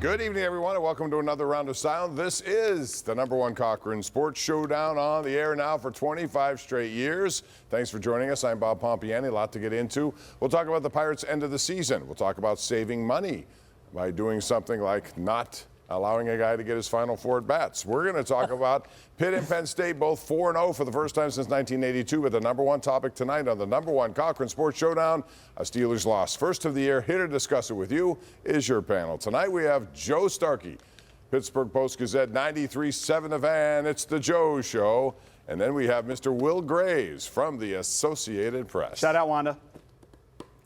Good evening, everyone, and welcome to another round of sound. This is the #1 Cochran Sports Showdown, on the air now for 25 straight years. Thanks for joining us. I'm Bob Pompeani. A lot to get into. We'll talk about the Pirates' end of the season. We'll talk about saving money by doing something like not allowing a guy to get his final 4 at-bats. We're going to talk about Pitt and Penn State, both 4-0 for the first time since 1982, with the #1 topic tonight on the #1 Cochran Sports Showdown, a Steelers loss. First of the year, here to discuss it with you is your panel. Tonight we have Joe Starkey, Pittsburgh Post-Gazette, 93.7 The Van. It's the Joe Show. And then we have Mr. Will Graves from the Associated Press. Shout out, Wanda.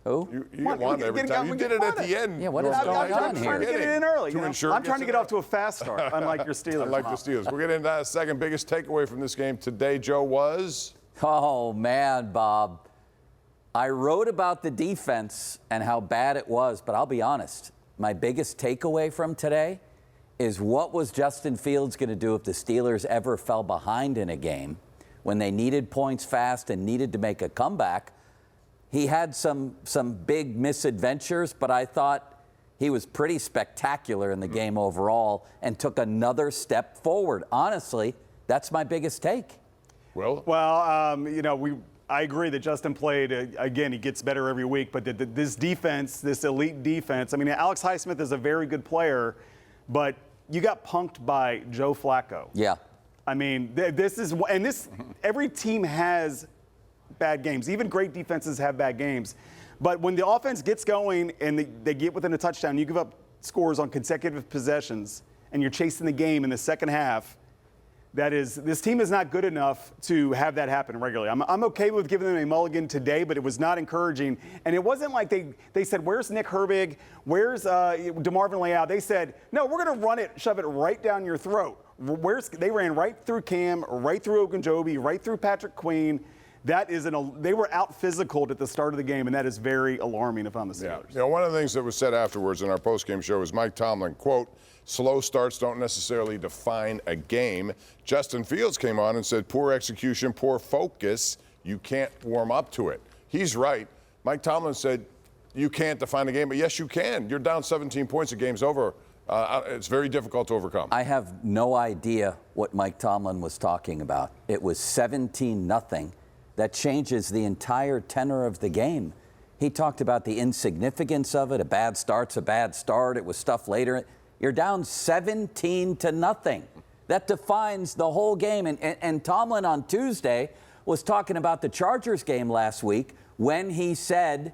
Who? You get Wanda every time. You did it at the end. Yeah, what is going on I'm trying to get it in early. I'm trying to get off to a fast start, unlike your Steelers. Unlike the Steelers. We'll get into that second. Biggest takeaway from this game today, Joe, was? Oh, man, Bob. I wrote about the defense and how bad it was, but I'll be honest. My biggest takeaway from today is what was Justin Fields going to do if the Steelers ever fell behind in a game when they needed points fast and needed to make a comeback. He had some big misadventures, but I thought he was pretty spectacular in the game overall and took another step forward. Honestly, that's my biggest take. Well, I agree that Justin played, again, he gets better every week, but this defense, this elite defense, I mean, Alex Highsmith is a very good player, but you got punked by Joe Flacco. Yeah. I mean, every team has bad games. Even great defenses have bad games. But when the offense gets going and they get within a touchdown, you give up scores on consecutive possessions, and you're chasing the game in the second half, this team is not good enough to have that happen regularly. I'm okay with giving them a mulligan today, but it was not encouraging. And it wasn't like they said, where's Nick Herbig? Where's DeMarvin Leal? They said, no, we're going to run it, shove it right down your throat. They ran right through Cam, right through Ogunjobi, right through Patrick Queen. They were out physicaled at the start of the game, and that is very alarming if I'm the Steelers. Yeah. One of the things that was said afterwards in our postgame show was Mike Tomlin, quote, slow starts don't necessarily define a game. Justin Fields came on and said, poor execution, poor focus, you can't warm up to it. He's right. Mike Tomlin said, you can't define a game, but yes, you can. You're down 17 points, the game's over. It's very difficult to overcome. I have no idea what Mike Tomlin was talking about. It was 17-0. That changes the entire tenor of the game. He talked about the insignificance of it. A bad start's a bad start. It was stuff later. You're down 17-0. That defines the whole game. And Tomlin on Tuesday was talking about the Chargers game last week when he said,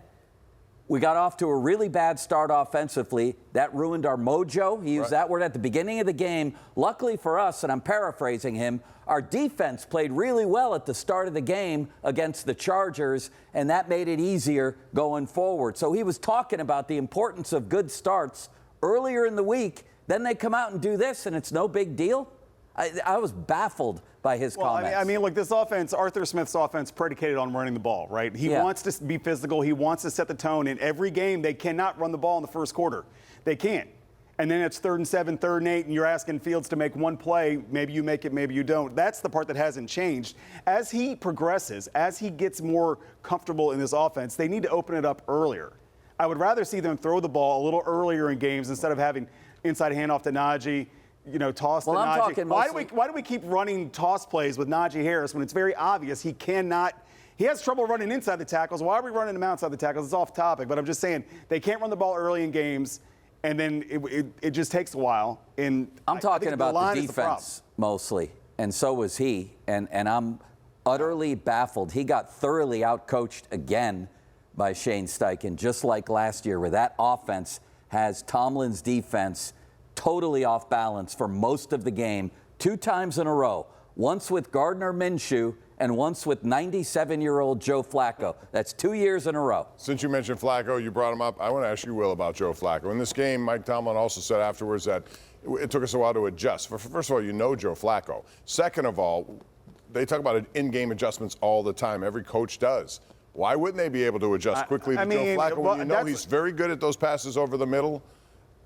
we got off to a really bad start offensively. That ruined our mojo. He used that word at the beginning of the game. Luckily for us, and I'm paraphrasing him, our defense played really well at the start of the game against the Chargers, and that made it easier going forward. So he was talking about the importance of good starts earlier in the week. Then they come out and do this, and it's no big deal. I was baffled by his comments. I mean, look, this offense, Arthur Smith's offense, predicated on running the ball, right? He wants to be physical. He wants to set the tone. In every game, they cannot run the ball in the first quarter. They can't. And then it's 3rd and 7, 3rd and 8, and you're asking Fields to make one play. Maybe you make it, maybe you don't. That's the part that hasn't changed. As he progresses, as he gets more comfortable in this offense, they need to open it up earlier. I would rather see them throw the ball a little earlier in games instead of having inside handoff to Najee, toss to Najee. Why do we keep running toss plays with Najee Harris when it's very obvious he has trouble running inside the tackles? Why are we running him outside the tackles? It's off topic, but I'm just saying they can't run the ball early in games, and then it just takes a while. And I'm talking about the defense mostly, and so was he, and I'm utterly baffled. He got thoroughly outcoached again by Shane Steichen, just like last year, where that offense has Tomlin's defense totally off balance for most of the game, 2 times in a row, once with Gardner Minshew and once with 97-year-old Joe Flacco. That's 2 years in a row. Since you mentioned Flacco, you brought him up, I want to ask you, Will, about Joe Flacco. In this game, Mike Tomlin also said afterwards that it took us a while to adjust. First of all, you know Joe Flacco. Second of all, they talk about in-game adjustments all the time. Every coach does. Why wouldn't they be able to adjust quickly to Joe Flacco when you know he's very good at those passes over the middle?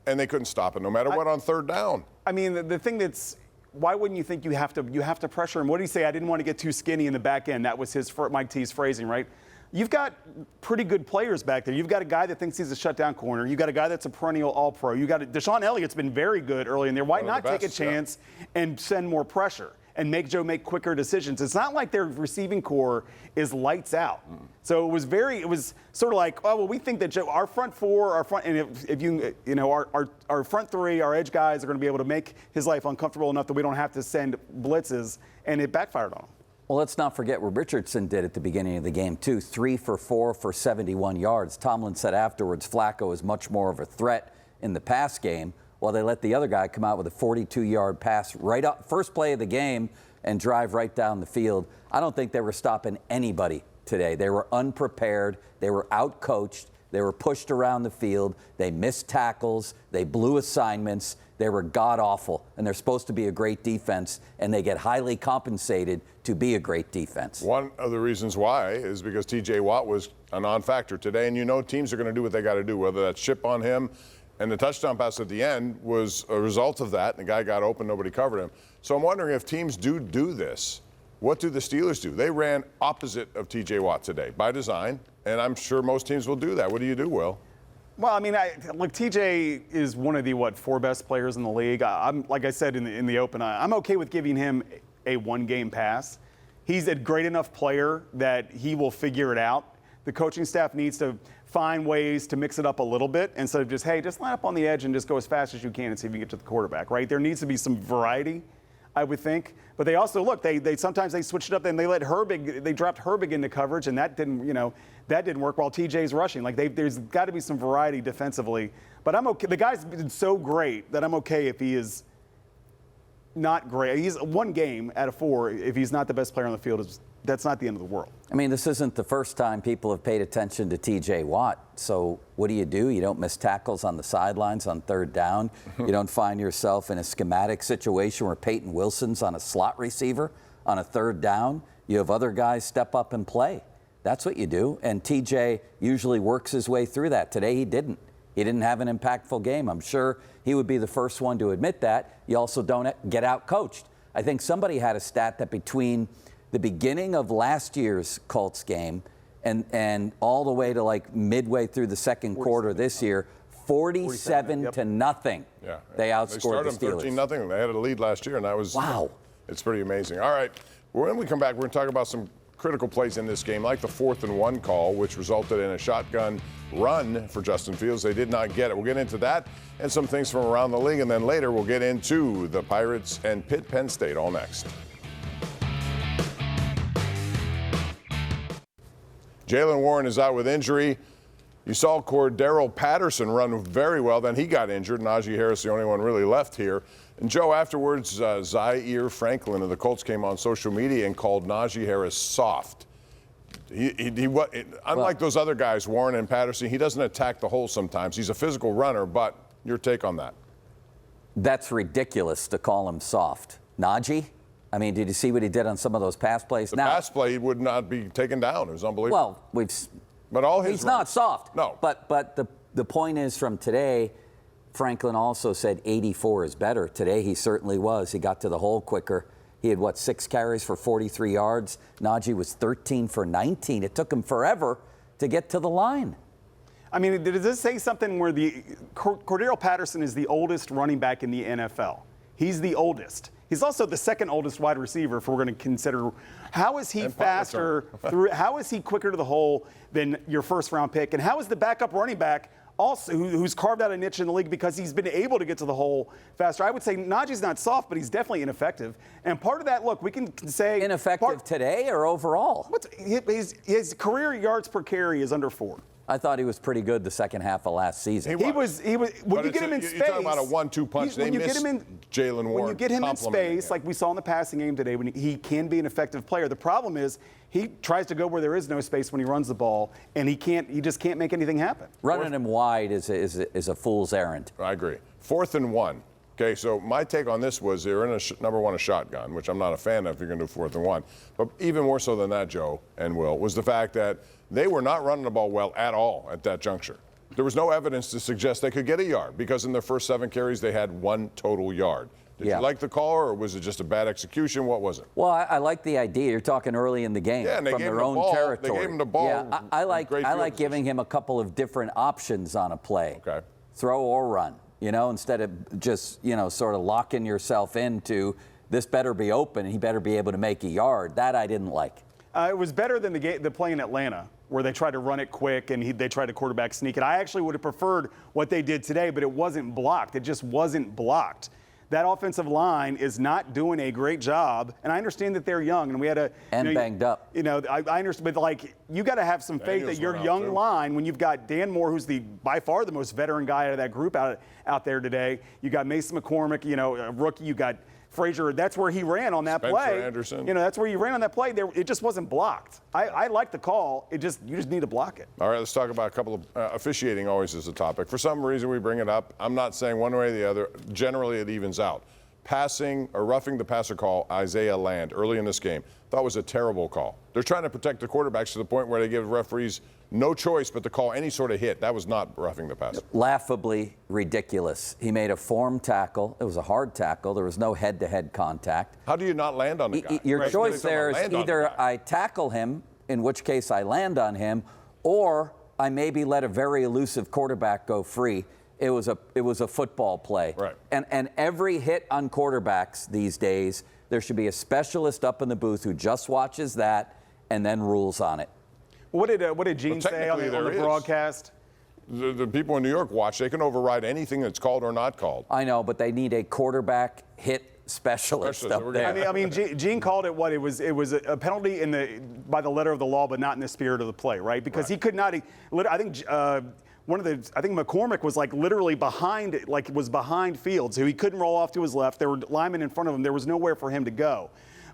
And they couldn't stop it, no matter what, on 3rd down. I mean, the thing that's why wouldn't you think you have to pressure him? What did he say? I didn't want to get too skinny in the back end. That was Mike T's phrasing, right? you've got pretty good players back there. You've got a guy that thinks he's a shutdown corner. You've got a guy that's a perennial all-pro. You got Deshaun Elliott's been very good early in there. Why not take a chance and send more pressure and make Joe make quicker decisions? It's not like their receiving core is lights out. So it was sort of like, oh, well, we think that our front four, and if you know, our front three, our edge guys are going to be able to make his life uncomfortable enough that we don't have to send blitzes, and it backfired on him. Well, let's not forget what Richardson did at the beginning of the game, too. 3 for 4 for 71 yards. Tomlin said afterwards Flacco is much more of a threat in the pass game, while they let the other guy come out with a 42-yard pass right up, first play of the game, and drive right down the field. I don't think they were stopping anybody today. They were unprepared. They were outcoached. They were pushed around the field. They missed tackles. They blew assignments. They were god-awful, and they're supposed to be a great defense, and they get highly compensated to be a great defense. One of the reasons why is because T.J. Watt was a non-factor today, and you know teams are going to do what they got to do, whether that's chip on him, and the touchdown pass at the end was a result of that. The guy got open, nobody covered him. So I'm wondering if teams do this, what do the Steelers do? They ran opposite of T.J. Watt today by design, and I'm sure most teams will do that. What do you do, Will? Well, I mean, look, TJ is one of the, 4 best players in the league. I'm like I said in the open, I'm okay with giving him a one-game pass. He's a great enough player that he will figure it out. The coaching staff needs to find ways to mix it up a little bit instead of just, hey, just line up on the edge and just go as fast as you can and see if you get to the quarterback, right? There needs to be some variety, I would think. But they also, look, they sometimes they switched it up and they dropped Herbig into coverage, and that didn't work while TJ's rushing. Like there's got to be some variety defensively. But I'm okay. The guy's been so great that I'm okay if he is not great. He's one game out of 4. If he's not the best player on the field, that's not the end of the world. I mean, this isn't the first time people have paid attention to T.J. Watt. So what do? You don't miss tackles on the sidelines on third down. You don't find yourself in a schematic situation where Peyton Wilson's on a slot receiver on a third down. You have other guys step up and play. That's what you do. And T.J. usually works his way through that. Today he didn't. He didn't have an impactful game. I'm sure he would be the first one to admit that. You also don't get out coached. I think somebody had a stat that between the beginning of last year's Colts game and all the way to like midway through the second quarter this year, 47 to nothing. Yeah, they outscored the Steelers. 13-0. They had a lead last year, and that was wow. It's pretty amazing. All right, when we come back, we're going to talk about some critical plays in this game, like the 4th and 1 call, which resulted in a shotgun run for Justin Fields. They did not get it. We'll get into that and some things from around the league, and then later we'll get into the Pirates and Penn State all next. Jaylen Warren is out with injury. You saw Cordero Patterson run very well. Then he got injured. Najee Harris, the only one really left here. And, Joe, afterwards, Zaire Franklin of the Colts came on social media and called Najee Harris soft. Unlike those other guys, Warren and Patterson, he doesn't attack the hole sometimes. He's a physical runner, but your take on that? That's ridiculous to call him soft. Najee? I mean, did you see what he did on some of those pass plays? The pass play would not be taken down. It was unbelievable. Well, but all his he's not soft. No. But the point is from today, Franklin also said 84 is better. Today he certainly was. He got to the hole quicker. He had, 6 carries for 43 yards. Najee was 13 for 19. It took him forever to get to the line. I mean, does this say something where Cordero Patterson is the oldest running back in the NFL? He's the oldest. He's also the second oldest wide receiver, if we're going to consider. How is he faster? How is he quicker to the hole than your first-round pick? And how is the backup running back also who's carved out a niche in the league because he's been able to get to the hole faster? I would say Najee's not soft, but he's definitely ineffective. And part of that, look, we can say ineffective today or overall. His career yards per carry is under 4. I thought he was pretty good the second half of last season. He was. When you get him in space, you're talking about a 1-2 punch. They missed Jaylen Warren. When you get him in space, like we saw in the passing game today, when he can be an effective player. The problem is he tries to go where there is no space when he runs the ball, and he just can't make anything happen. Running him wide is a fool's errand. I agree. 4th and 1. Okay, so my take on this was they're in number one, a shotgun, which I'm not a fan of if you're going to do 4th and 1. But even more so than that, Joe and Will, was the fact that they were not running the ball well at all at that juncture. There was no evidence to suggest they could get a yard because in their first 7 carries, they had 1 total yard. Did you like the call, or was it just a bad execution? What was it? Well, I like the idea. You're talking early in the game and they from gave their him own the ball. territory. They gave him the ball. Yeah, I like giving him him a couple of different options on a play. Okay. Throw or run, instead of just, sort of locking yourself into this better be open and he better be able to make a yard. That I didn't like. It was better than the play in Atlanta, where they tried to run it quick and they tried to quarterback sneak it. I actually would have preferred what they did today, but it wasn't blocked. It just wasn't blocked. That offensive line is not doing a great job, and I understand that they're young, and we had banged up. I understand, but you got to have some faith that your young line, when you've got Dan Moore, who's by far the most veteran guy out of that group out there today. You got Mason McCormick, a rookie. You got Frazier, that's where he ran on that play. Anderson. That's where you ran on that play. It just wasn't blocked. I like the call. You just need to block it. All right, let's talk about a couple of officiating. Always is a topic. For some reason, we bring it up. I'm not saying one way or the other. Generally, it evens out. Passing or roughing the passer call, Isaiah Land, early in this game, thought was a terrible call. They're trying to protect the quarterbacks to the point where they give referees no choice but to call any sort of hit. That was not roughing the passer. Laughably ridiculous. He made a form tackle. It was a hard tackle. There was no head-to-head contact. How do you not land on the guy? Your choice there is either I tackle him, in which case I land on him, or I maybe let a very elusive quarterback go free. It was a football play. Right. And every hit on quarterbacks these days, there should be a specialist up in the booth who just watches that and then rules on it. What did Gene say on the broadcast? The people in New York watch. They can override anything that's called or not called. I know, but they need a quarterback hit specialist up there. I mean, Gene called it what? It was a penalty by the letter of the law, but not in the spirit of the play, right? Because he could not. I think McCormick was literally behind Fields, so he couldn't roll off to his left. There were linemen in front of him. There was nowhere for him to go.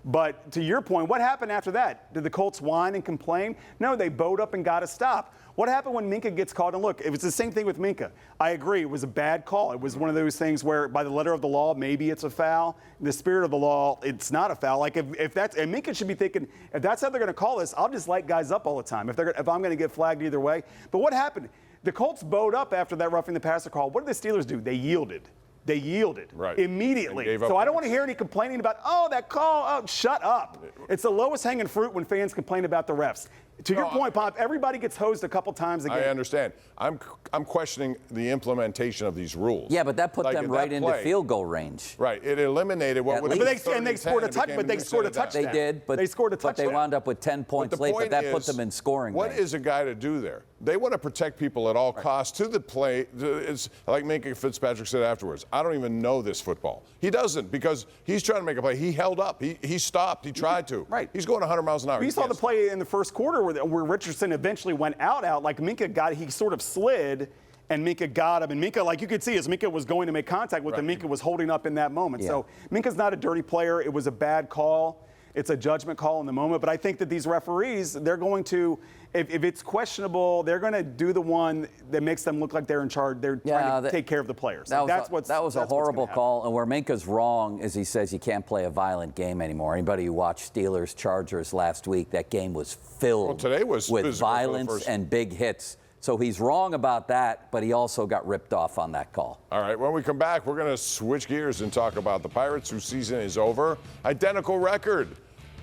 But to your point, what happened after that? Did the Colts whine and complain? No, they bowed up and got a stop. What happened when Minkah gets called? And look, it was the same thing with Minkah. I agree, it was a bad call. It was one of those things where by the letter of the law, maybe it's a foul. In the spirit of the law, it's not a foul. And Minkah should be thinking, if that's how they're going to call this, I'll just light guys up all the time if I'm going to get flagged either way. But what happened? The Colts bowed up after that roughing the passer call. What did the Steelers do? They yielded. They yielded immediately. So I don't want to hear any complaining about, that call, shut up. It's the lowest hanging fruit when fans complain about the refs. To your point, Pop, everybody gets hosed a couple times a game. I understand. I'm questioning the implementation of these rules. Yeah, but that put them right into field goal range. Right. It eliminated what would have been third and 10. They scored a touchdown. They did, but they scored a touchdown. But they wound up with 10 points late, but that put them in scoring range. What is a guy to do there? They want to protect people at all costs to the play. It's like Minkah Fitzpatrick said afterwards, I don't even know this football. He doesn't, because he's trying to make a play. He held up. He stopped. He tried to. Right. He's going 100 miles an hour. We saw the play in the first quarter where Richardson eventually went out. Like Minkah he sort of slid, and Minkah got him. And Minkah, you could see, as Minkah was going to make contact with him, Minkah was holding up in that moment. Yeah. So Minkah's not a dirty player. It was a bad call. It's a judgment call in the moment. But I think that these referees, they're going to, if it's questionable, they're going to do the one that makes them look like they're in charge. They're trying to take care of the players. That was a horrible call. And where Minka's wrong is he says you can't play a violent game anymore. Anybody who watched Steelers-Chargers last week, that game was filled with violence and big hits. So he's wrong about that, but he also got ripped off on that call. All right, when we come back, we're going to switch gears and talk about the Pirates, whose season is over. Identical record.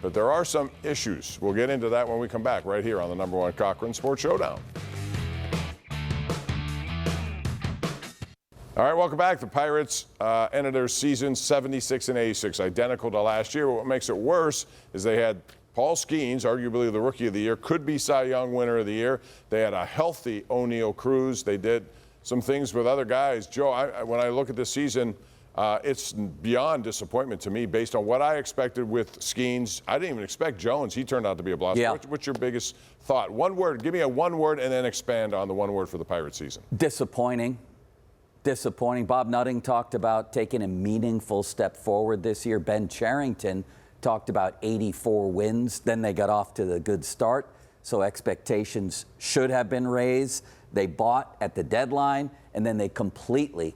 But there are some issues. We'll get into that when we come back right here on the #1 Cochran Sports Showdown. All right, welcome back. The Pirates ended their season 76-86, identical to last year. But what makes it worse is they had Paul Skeens, arguably the Rookie of the Year, could be Cy Young Winner of the Year. They had a healthy O'Neal Cruz. They did some things with other guys. Joe, when I look at this season, it's beyond disappointment to me based on what I expected with Skeens. I didn't even expect Jones. He turned out to be a blast. Yeah. What's your biggest thought? One word. Give me a one word and then expand on the one word for the Pirates season. Disappointing. Bob Nutting talked about taking a meaningful step forward this year. Ben Cherington talked about 84 wins. Then they got off to the good start, so expectations should have been raised. They bought at the deadline, and then they completely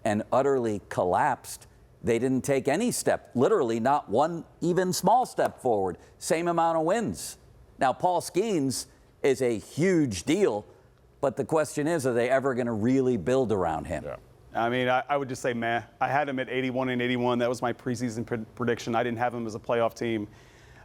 and utterly collapsed. They didn't take any step, literally not one even small step forward. Same amount of wins. Now, Paul Skeens is a huge deal, but the question is, are they ever going to really build around him? Yeah. I mean, I would just say meh. I had them at 81-81. That was my preseason prediction. I didn't have them as a playoff team.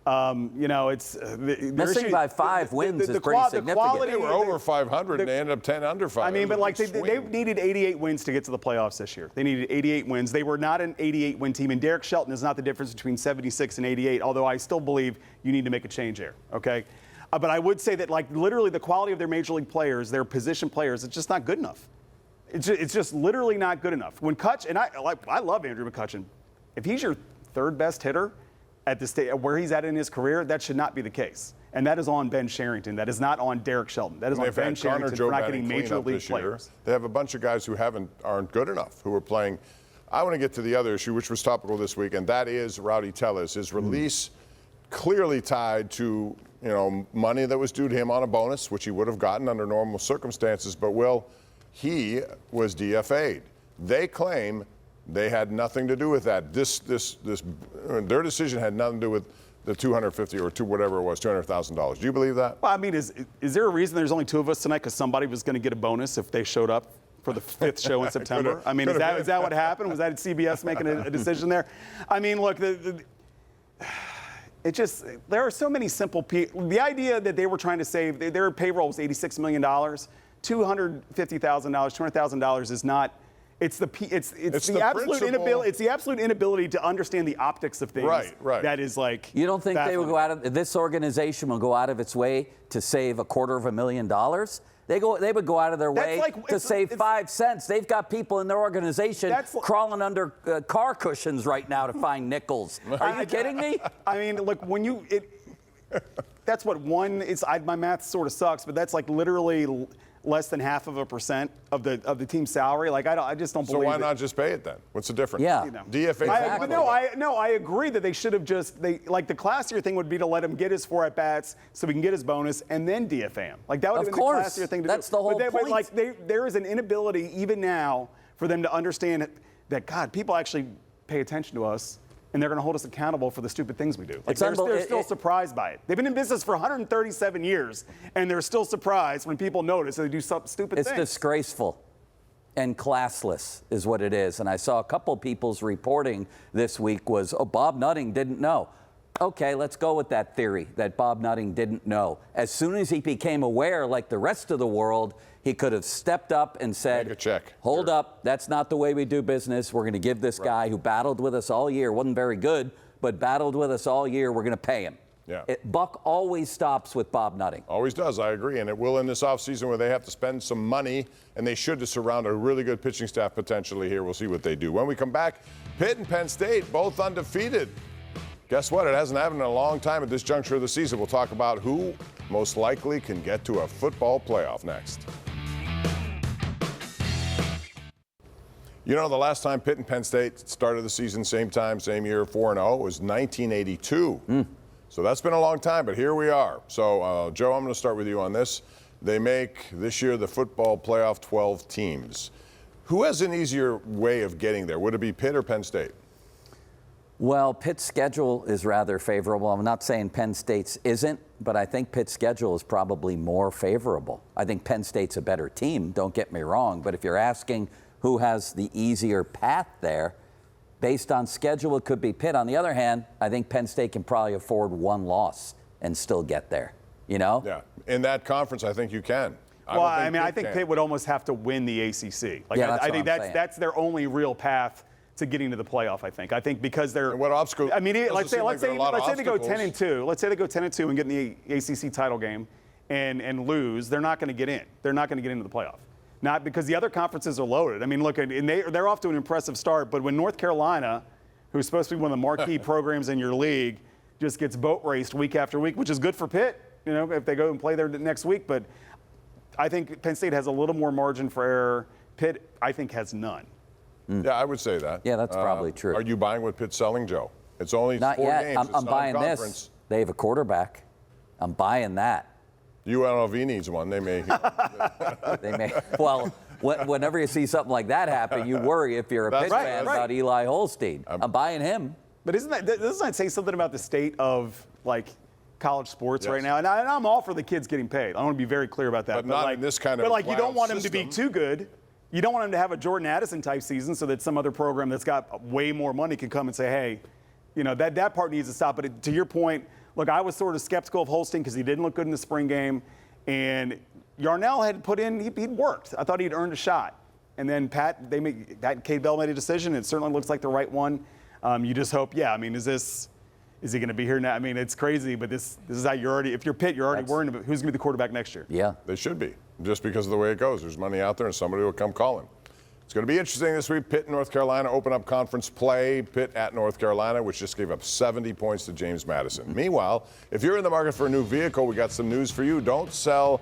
It's missing by 5 wins is pretty significant. They were over 500 and they ended up 10 under 500. I mean, but like they needed 88 wins to get to the playoffs this year. They needed 88 wins. They were not an 88-win team, and Derek Shelton is not the difference between 76 and 88. Although I still believe you need to make a change there. Okay, but I would say that like literally the quality of their major league players, their position players, it's just not good enough. It's just literally not good enough. When Kutch, and I love Andrew McCutchen, if he's your third best hitter at the state where he's at in his career, that should not be the case. And that is on Ben Sherrington. That is not on Derek Shelton. That is on Ben Sherrington for not getting major league players. They have a bunch of guys who aren't good enough, who are playing. I want to get to the other issue, which was topical this week, and that is Rowdy Tellez. His release clearly tied to money that was due to him on a bonus, which he would have gotten under normal circumstances. But he was DFA'd. They claim they had nothing to do with that. Their decision had nothing to do with the $250,000 or whatever it was, $200,000. Do you believe that? Well, I mean, is there a reason there's only 2 of us tonight because somebody was going to get a bonus if they showed up for the 5th show in September? I mean, is that what happened? Was that CBS making a decision there? I mean, look, there are so many simple people. The idea that they were trying to save their payroll was $86 million. $250,000, $200,000 is not. It's the absolute inability to understand the optics of things. Right. That is like. You don't think they would go out of this organization will go out of its way to save $250,000? They would go out of their way to save 5 cents. They've got people in their organization crawling under car cushions right now to find nickels. Are you kidding me? I mean, look, that's what my math sort of sucks, but that's like literally less than 0.5% of the team's salary. Like I just don't believe. So why not just pay it then? What's the difference? Yeah. DFA. I agree that they should have the classier thing would be to let him get his 4 at bats so we can get his bonus and then DFA him. Like that would have been the classier thing to do. That's the whole point. But like there is an inability even now for them to understand that God, people actually pay attention to us. And they're going to hold us accountable for the stupid things we do. Like they're still surprised by it. They've been in business for 137 years, and they're still surprised when people notice that they do some stupid things. It's disgraceful and classless is what it is. And I saw a couple people's reporting this week was, Bob Nutting didn't know. Okay, let's go with that theory that Bob Nutting didn't know. As soon as he became aware, like the rest of the world, he could have stepped up and said, make a check. Hold up, that's not the way we do business. We're going to give this guy who battled with us all year, wasn't very good, but battled with us all year, we're going to pay him. Yeah. Buck always stops with Bob Nutting. Always does, I agree. And it will in this offseason where they have to spend some money, and they should to surround a really good pitching staff potentially here. We'll see what they do. When we come back, Pitt and Penn State both undefeated. Guess what? It hasn't happened in a long time at this juncture of the season. We'll talk about who most likely can get to a football playoff next. The last time Pitt and Penn State started the season, same time, same year, 4-0, was 1982. So that's been a long time, but here we are. So, Joe, I'm going to start with you on this. They make this year the football playoff 12 teams. Who has an easier way of getting there? Would it be Pitt or Penn State? Well, Pitt's schedule is rather favorable. I'm not saying Penn State's isn't, but I think Pitt's schedule is probably more favorable. I think Penn State's a better team, don't get me wrong, but if you're asking who has the easier path there, based on schedule, it could be Pitt. On the other hand, I think Penn State can probably afford 1 loss and still get there, Yeah. In that conference, I think you can. I think Pitt would almost have to win the ACC. I think that's their only real path to getting to the playoff, I think. I think because they're. And what obstacles? I mean, let's say they go 10-2. Let's say they go 10-2 and get in the ACC title game and lose. They're not going to get in. They're not going to get into the playoff. Not because the other conferences are loaded. I mean, look, and they're off to an impressive start. But when North Carolina, who's supposed to be one of the marquee programs in your league, just gets boat raced week after week, which is good for Pitt, if they go and play there next week. But I think Penn State has a little more margin for error. Pitt, I think, has none. Yeah, I would say that. Yeah, that's probably true. Are you buying what Pitt's selling, Joe? It's only not 4 yet. games. I'm buying this. They have a quarterback. I'm buying that. UNLV needs one. They may. They may. Well, whenever you see something like that happen, you worry if you're a Pitt fan about Eli Holstein. I'm buying him. But doesn't that say something about the state of college sports right now? And I'm all for the kids getting paid. I want to be very clear about that. But not in this kind of. But you don't want them to be too good. You don't want him to have a Jordan Addison type season so that some other program that's got way more money can come and say, hey, that part needs to stop. But to your point, look, I was sort of skeptical of Holstein because he didn't look good in the spring game. And Yarnell had put in, he'd worked. I thought he'd earned a shot. And then Pat Cade Bell made a decision. It certainly looks like the right one. You just hope, is he going to be here now? I mean, it's crazy, but this is how you're already, if you're Pitt, you're already worrying about who's going to be the quarterback next year. Yeah. They should be, just because of the way it goes. There's money out there and somebody will come calling. It's going to be interesting this week. Pitt and North Carolina open up conference play. Pitt at North Carolina, which just gave up 70 points to James Madison. Meanwhile, if you're in the market for a new vehicle, we got some news for you. Don't sell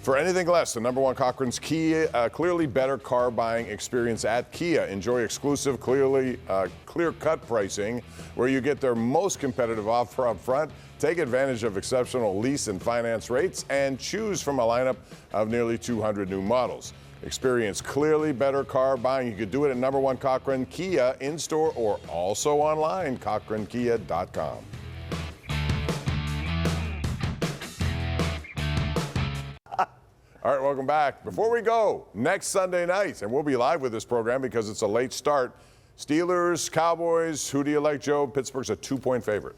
for anything less than #1 Cochran's Kia, clearly better car buying experience at Kia. Enjoy exclusive, clear-cut pricing where you get their most competitive offer up front. Take advantage of exceptional lease and finance rates and choose from a lineup of nearly 200 new models. Experience clearly better car buying. You could do it at #1 Cochran Kia in-store or also online, cochrankia.com. All right, welcome back. Before we go, next Sunday night, and we'll be live with this program because it's a late start, Steelers, Cowboys, who do you like, Joe? Pittsburgh's a 2-point favorite.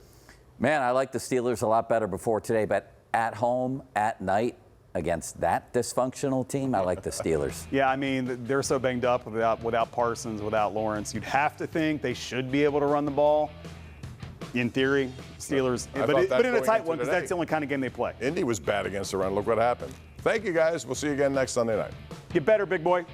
Man, I like the Steelers a lot better before today, but at home, at night, against that dysfunctional team, I like the Steelers. Yeah, I mean, they're so banged up without Parsons, without Lawrence. You'd have to think they should be able to run the ball. In theory, Steelers, but in a tight one because that's the only kind of game they play. Indy was bad against the run. Look what happened. Thank you, guys. We'll see you again next Sunday night. Get better, big boy.